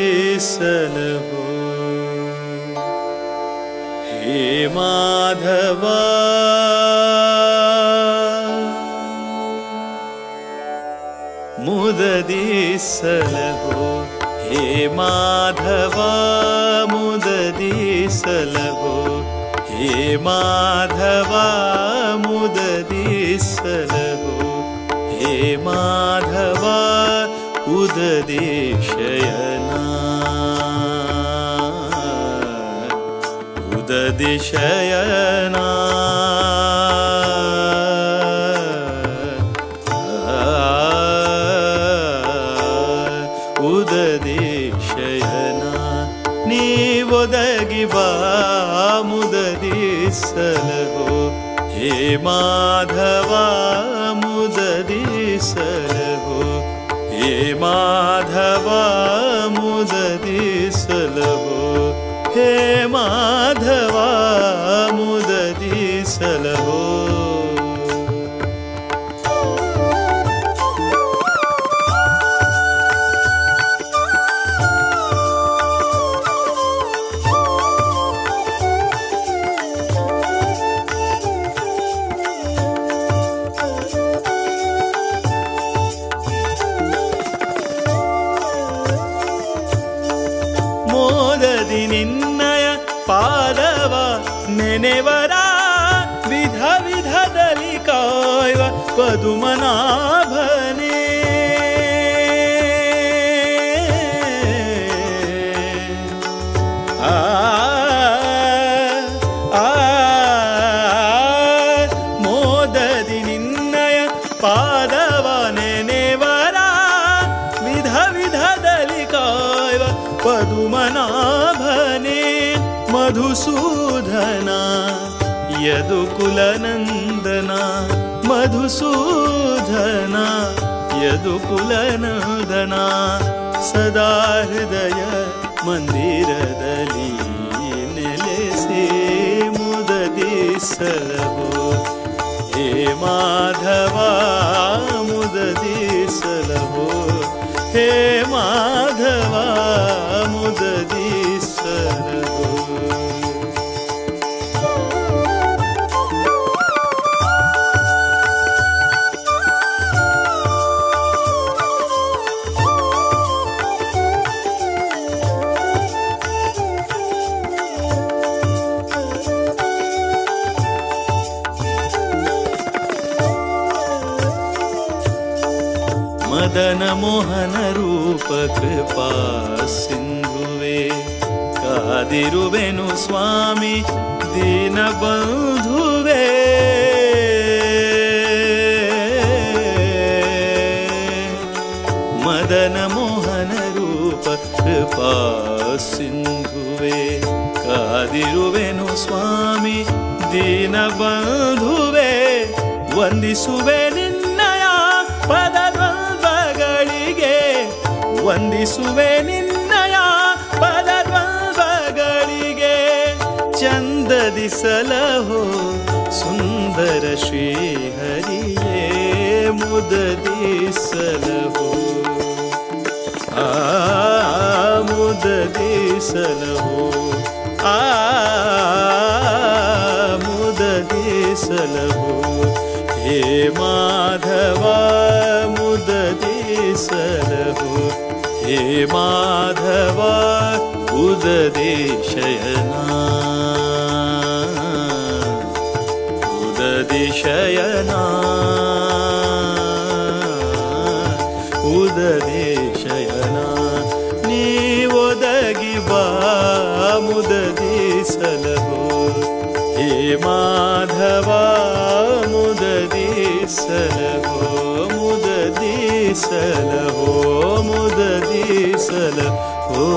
ಮುದದಿಸಲಹೋ ಹೇ ಮಾಧವ ಮುದದಿಸಲಹೋ ಹೇ ಮಾಧವ ಮುದದಿಸಲಹೋ ಹೇ ಮಾಧವ ಮುದದಿಸಲಹೋ ಹೇ ಮಾಧವ ಉದದಿಶಯನಾ ಉದದಿಶಯನಾ ಉದದಿಶಯನಾ ನೀವೊದಗಿ ಬಾ ಮುದದಿಸಲಹೋ ಹೇ ಮಾಧವ ಮುದದಿಸಲಹೋ ಹೇ ಮಾಧವ ಮುದದಿಸಲಹೋ ಹೇ ಮಾಧವ ಮುದದಿಸಲಹೋ ಮೋದದಿ ನಿನ್ನಯ ಪಾದವ ನೆನೆವರ ವಿಧ ವಿಧದಲ್ಲಿ ಕಾಯುವ ಪದುಮನಾಭನೇ ಮೋದದಿ ನಿನ್ನಯ ಪಾದವ ನೆನೆವರ ವಿಧ ವಿಧದಲ್ಲಿ ಕಾಯುವ ಪದುಮನಾಭನೇ ಮಧುಸೂದನ ಯದುಕುಲನಂದನ ಮಧುಸೂದನ ಯದುಕುಲನಂದನ ಸದಾ ಹೃದಯ ಮಂದಿರದಲ್ಲಿ ನೆಲೆಸಿ ಮುದದಿಸಲಹೋ ಹೇ ಮಾಧವ ಮುದದಿಸಲಹೋ ಹೇ ಮಾಧವ ಮುದದಿಸಲಹೋ ಮದನ ಮೋಹನ ರೂಪ ಕೃಪಾ ಸಿಂಧುವೆ ಕಾದಿರುವೆನು ಸ್ವಾಮಿ ದೀನಬಂಧುವೆ ಮದನ ಮೋಹನ ರೂಪ ಕೃಪಾ ಸಿಂಧುವೆ ಕಾದಿರುವೆನು ಸ್ವಾಮಿ ದೀನಬಂಧುವೆ ವಂದಿಸುವೆ ನಿನ್ನಯ ಪದದ್ವಂದ್ವಗಳಿಗೆ ವಂದಿಸುವೆ ನಿನ್ನಯ ಪದದ್ವಂದ್ವಗಳಿಗೆ ಚಂದದಿಸಲಹೋ ಸುಂದರ ಶ್ರೀಹರಿಯೇ ಮುದದಿಸಲಹೋ ಮುದದಿಸಲಹೋ ಮುದದಿಸಲಹೋ ಹೇ ಮಾಧವ ಮುದದಿಸಲಹೋ ಹೇ ಮಾಧವ ಉದದಿಶಯನಾ ಉದದಿಶಯನಾ ಉದದಿಶಯನಾ ನೀವೊದಗಿ ಬಾ ಮುದದಿಸಲಹೋ ಹೇ ಮಾಧವ ಮುದದಿಸಲಹೋ ಮುದದಿಸಲಹೋ ಮುದದಿಸಲಹೋ